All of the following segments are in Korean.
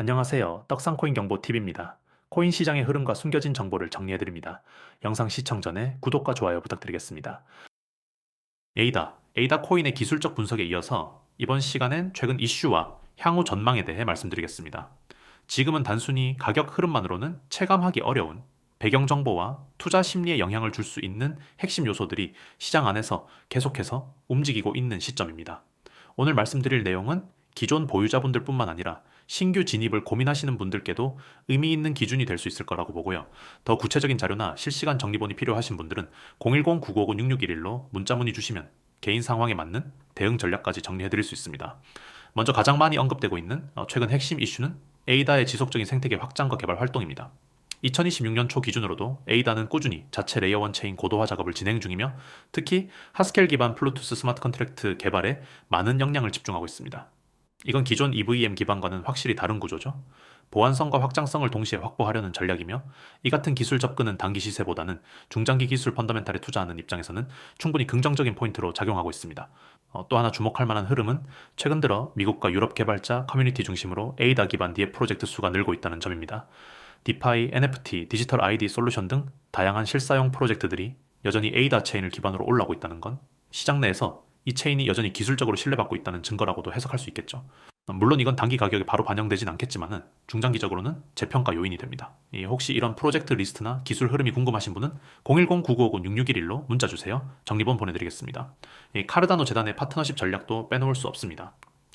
안녕하세요. 떡상코인 경보TV입니다. 코인 시장의 흐름과 숨겨진 정보를 정리해드립니다. 영상 시청 전에 구독과 좋아요 부탁드리겠습니다. 에이다 코인의 기술적 분석에 이어서 이번 시간엔 최근 이슈와 향후 전망에 대해 말씀드리겠습니다. 지금은 단순히 가격 흐름만으로는 체감하기 어려운 배경 정보와 투자 심리에 영향을 줄 수 있는 핵심 요소들이 시장 안에서 계속해서 움직이고 있는 시점입니다. 오늘 말씀드릴 내용은 기존 보유자분들뿐만 아니라 신규 진입을 고민하시는 분들께도 의미 있는 기준이 될 수 있을 거라고 보고요. 더 구체적인 자료나 실시간 정리본이 필요하신 분들은 010-955-6611로 문자 문의 주시면 개인 상황에 맞는 대응 전략까지 정리해 드릴 수 있습니다. 먼저 가장 많이 언급되고 있는 최근 핵심 이슈는 에이다의 지속적인 생태계 확장과 개발 활동입니다. 2026년 초 기준으로도 에이다는 꾸준히 자체 레이어1 체인 고도화 작업을 진행 중이며 특히 하스켈 기반 플루투스 스마트 컨트랙트 개발에 많은 역량을 집중하고 있습니다. 이건 기존 EVM 기반과는 확실히 다른 구조죠. 보안성과 확장성을 동시에 확보하려는 전략이며 이 같은 기술 접근은 단기 시세보다는 중장기 기술 펀더멘탈에 투자하는 입장에서는 충분히 긍정적인 포인트로 작용하고 있습니다. 또 하나 주목할 만한 흐름은 최근 들어 미국과 유럽 개발자 커뮤니티 중심으로 에이다 기반 DApp 프로젝트 수가 늘고 있다는 점입니다. 디파이, NFT, 디지털 ID 솔루션 등 다양한 실사용 프로젝트들이 여전히 에이다 체인을 기반으로 올라오고 있다는 건 시장 내에서 이 체인이 여전히 기술적으로 신뢰받고 있다는 증거라고도 해석할 수 있겠죠. 물론 이건 단기 가격에 바로 반영되진 않겠지만 중장기적으로는 재평가 요인이 됩니다. 혹시 이런 프로젝트 리스트나 기술 흐름이 궁금하신 분은 010-9959-6611로 문자 주세요. 정리본 보내드리겠습니다. 카르다노 재단의 파트너십 전략도 빼놓을 수 없습니다.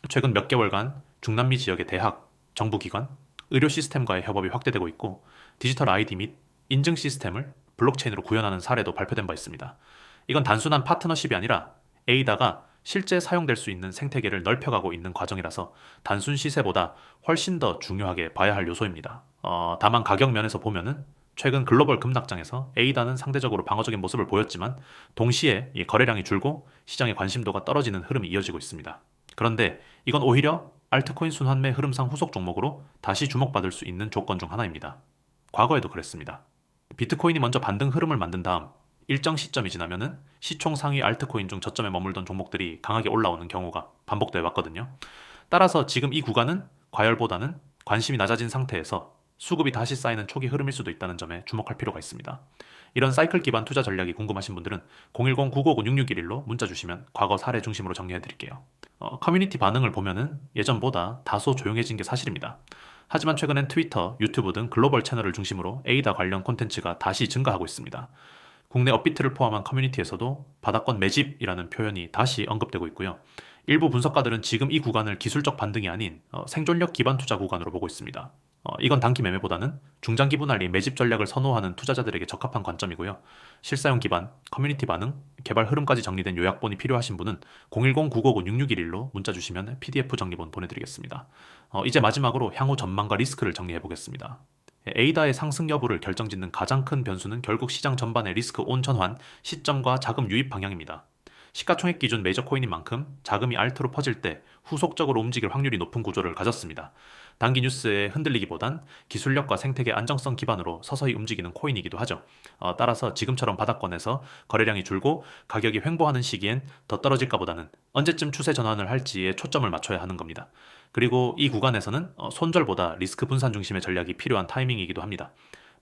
최근 몇 개월간 중남미 지역의 대학, 정부기관, 의료 시스템과의 협업이 확대되고 있고 디지털 아이디 및 인증 시스템을 블록체인으로 구현하는 사례도 발표된 바 있습니다. 이건 단순한 파트너십이 아니라 에이다가 실제 사용될 수 있는 생태계를 넓혀가고 있는 과정이라서 단순 시세보다 훨씬 더 중요하게 봐야 할 요소입니다. 다만 가격 면에서 보면은 최근 글로벌 급락장에서 에이다는 상대적으로 방어적인 모습을 보였지만 동시에 이 거래량이 줄고 시장의 관심도가 떨어지는 흐름이 이어지고 있습니다. 그런데 이건 오히려 알트코인 순환매 흐름상 후속 종목으로 다시 주목받을 수 있는 조건 중 하나입니다. 과거에도 그랬습니다. 비트코인이 먼저 반등 흐름을 만든 다음 일정 시점이 지나면은 시총 상위 알트코인 중 저점에 머물던 종목들이 강하게 올라오는 경우가 반복돼 왔거든요. 따라서 지금 이 구간은 과열보다는 관심이 낮아진 상태에서 수급이 다시 쌓이는 초기 흐름일 수도 있다는 점에 주목할 필요가 있습니다. 이런 사이클 기반 투자 전략이 궁금하신 분들은 010-959-6611로 문자 주시면 과거 사례 중심으로 정리해 드릴게요. 커뮤니티 반응을 보면은 예전보다 다소 조용해진 게 사실입니다. 하지만 최근엔 트위터, 유튜브 등 글로벌 채널을 중심으로 에이다 관련 콘텐츠가 다시 증가하고 있습니다. 국내 업비트를 포함한 커뮤니티에서도 바닥권 매집이라는 표현이 다시 언급되고 있고요. 일부 분석가들은 지금 이 구간을 기술적 반등이 아닌 생존력 기반 투자 구간으로 보고 있습니다. 이건 단기 매매보다는 중장기 분할리 매집 전략을 선호하는 투자자들에게 적합한 관점이고요. 실사용 기반, 커뮤니티 반응, 개발 흐름까지 정리된 요약본이 필요하신 분은 010-959-6611로 문자 주시면 PDF 정리본 보내드리겠습니다. 이제 마지막으로 향후 전망과 리스크를 정리해 보겠습니다. 에이다의 상승 여부를 결정짓는 가장 큰 변수는 결국 시장 전반의 리스크 온 전환, 시점과 자금 유입 방향입니다. 시가총액 기준 메이저 코인인 만큼 자금이 알트로 퍼질 때 후속적으로 움직일 확률이 높은 구조를 가졌습니다. 단기 뉴스에 흔들리기보단 기술력과 생태계 안정성 기반으로 서서히 움직이는 코인이기도 하죠. 따라서 지금처럼 바닥권에서 거래량이 줄고 가격이 횡보하는 시기엔 더 떨어질까 보다는 언제쯤 추세 전환을 할지에 초점을 맞춰야 하는 겁니다. 그리고 이 구간에서는 손절보다 리스크 분산 중심의 전략이 필요한 타이밍이기도 합니다.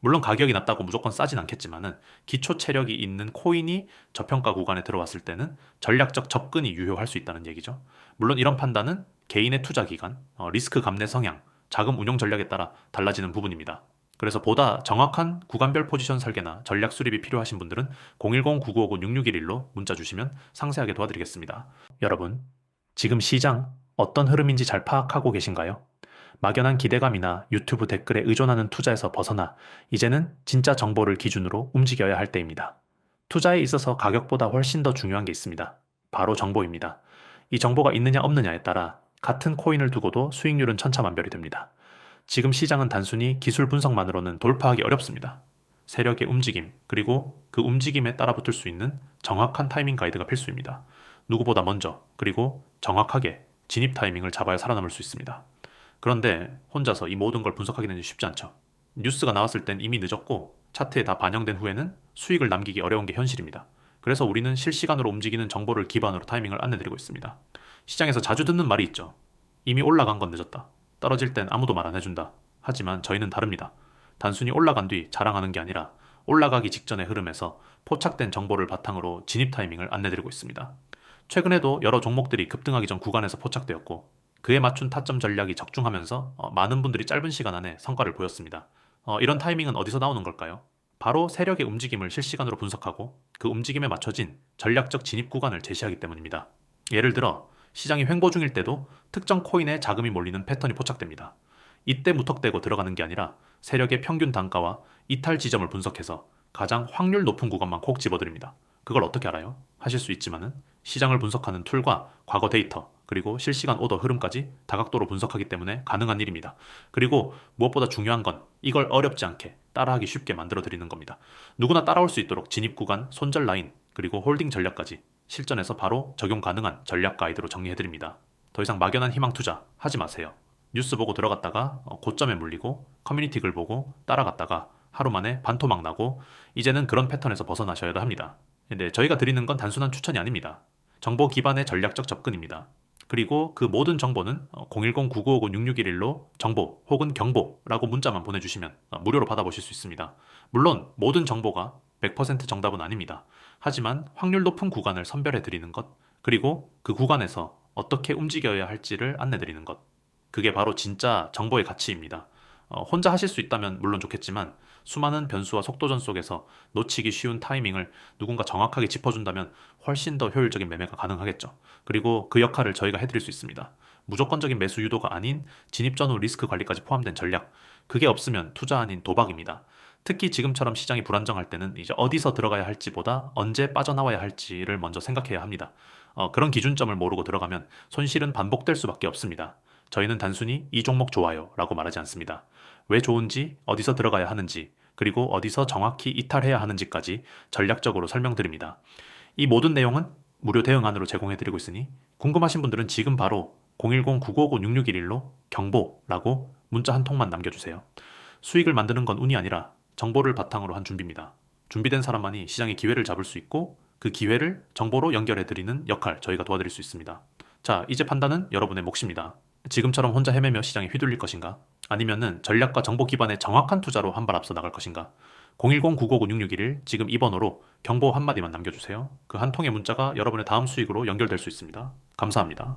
물론 가격이 낮다고 무조건 싸진 않겠지만은 기초 체력이 있는 코인이 저평가 구간에 들어왔을 때는 전략적 접근이 유효할 수 있다는 얘기죠. 물론 이런 판단은 개인의 투자 기간, 리스크 감내 성향, 자금 운용 전략에 따라 달라지는 부분입니다. 그래서 보다 정확한 구간별 포지션 설계나 전략 수립이 필요하신 분들은 010-9959-6611로 문자 주시면 상세하게 도와드리겠습니다. 여러분, 지금 시장 어떤 흐름인지 잘 파악하고 계신가요? 막연한 기대감이나 유튜브 댓글에 의존하는 투자에서 벗어나 이제는 진짜 정보를 기준으로 움직여야 할 때입니다. 투자에 있어서 가격보다 훨씬 더 중요한 게 있습니다. 바로 정보입니다. 이 정보가 있느냐 없느냐에 따라 같은 코인을 두고도 수익률은 천차만별이 됩니다. 지금 시장은 단순히 기술 분석만으로는 돌파하기 어렵습니다. 세력의 움직임, 그리고 그 움직임에 따라 붙을 수 있는 정확한 타이밍 가이드가 필수입니다. 누구보다 먼저, 그리고 정확하게 진입 타이밍을 잡아야 살아남을 수 있습니다. 그런데 혼자서 이 모든 걸 분석하기는 쉽지 않죠. 뉴스가 나왔을 땐 이미 늦었고 차트에 다 반영된 후에는 수익을 남기기 어려운 게 현실입니다. 그래서 우리는 실시간으로 움직이는 정보를 기반으로 타이밍을 안내드리고 있습니다. 시장에서 자주 듣는 말이 있죠. 이미 올라간 건 늦었다. 떨어질 땐 아무도 말 안 해준다. 하지만 저희는 다릅니다. 단순히 올라간 뒤 자랑하는 게 아니라 올라가기 직전의 흐름에서 포착된 정보를 바탕으로 진입 타이밍을 안내드리고 있습니다. 최근에도 여러 종목들이 급등하기 전 구간에서 포착되었고 그에 맞춘 타점 전략이 적중하면서 많은 분들이 짧은 시간 안에 성과를 보였습니다. 이런 타이밍은 어디서 나오는 걸까요? 바로 세력의 움직임을 실시간으로 분석하고 그 움직임에 맞춰진 전략적 진입 구간을 제시하기 때문입니다. 예를 들어 시장이 횡보 중일 때도 특정 코인에 자금이 몰리는 패턴이 포착됩니다. 이때 무턱대고 들어가는 게 아니라 세력의 평균 단가와 이탈 지점을 분석해서 가장 확률 높은 구간만 콕 집어드립니다. 그걸 어떻게 알아요? 하실 수 있지만은 시장을 분석하는 툴과 과거 데이터 그리고 실시간 오더 흐름까지 다각도로 분석하기 때문에 가능한 일입니다. 그리고 무엇보다 중요한 건 이걸 어렵지 않게 따라하기 쉽게 만들어 드리는 겁니다. 누구나 따라올 수 있도록 진입 구간, 손절 라인, 그리고 홀딩 전략까지 실전에서 바로 적용 가능한 전략 가이드로 정리해 드립니다. 더 이상 막연한 희망 투자 하지 마세요. 뉴스 보고 들어갔다가 고점에 물리고 커뮤니티 글 보고 따라갔다가 하루 만에 반토막 나고 이제는 그런 패턴에서 벗어나셔야 합니다. 근데 저희가 드리는 건 단순한 추천이 아닙니다. 정보 기반의 전략적 접근입니다. 그리고 그 모든 정보는 010-9959-6611로 정보 혹은 경보라고 문자만 보내주시면 무료로 받아보실 수 있습니다. 물론 모든 정보가 100% 정답은 아닙니다. 하지만 확률 높은 구간을 선별해 드리는 것, 그리고 그 구간에서 어떻게 움직여야 할지를 안내 드리는 것. 그게 바로 진짜 정보의 가치입니다. 혼자 하실 수 있다면 물론 좋겠지만 수많은 변수와 속도전 속에서 놓치기 쉬운 타이밍을 누군가 정확하게 짚어준다면 훨씬 더 효율적인 매매가 가능하겠죠. 그리고 그 역할을 저희가 해드릴 수 있습니다. 무조건적인 매수 유도가 아닌 진입 전후 리스크 관리까지 포함된 전략. 그게 없으면 투자 아닌 도박입니다. 특히 지금처럼 시장이 불안정할 때는 이제 어디서 들어가야 할지보다 언제 빠져나와야 할지를 먼저 생각해야 합니다. 그런 기준점을 모르고 들어가면 손실은 반복될 수밖에 없습니다. 저희는 단순히 이 종목 좋아요 라고 말하지 않습니다. 왜 좋은지, 어디서 들어가야 하는지, 그리고 어디서 정확히 이탈해야 하는지까지 전략적으로 설명드립니다. 이 모든 내용은 무료 대응안으로 제공해드리고 있으니 궁금하신 분들은 지금 바로 010-9959-6611로 경보라고 문자 한 통만 남겨주세요. 수익을 만드는 건 운이 아니라 정보를 바탕으로 한 준비입니다. 준비된 사람만이 시장의 기회를 잡을 수 있고 그 기회를 정보로 연결해드리는 역할 저희가 도와드릴 수 있습니다. 자, 이제 판단은 여러분의 몫입니다. 지금처럼 혼자 헤매며 시장에 휘둘릴 것인가? 아니면은 전략과 정보 기반의 정확한 투자로 한 발 앞서 나갈 것인가? 010-9959-6611 지금 이 번호로 경보 한마디만 남겨주세요. 그 한 통의 문자가 여러분의 다음 수익으로 연결될 수 있습니다. 감사합니다.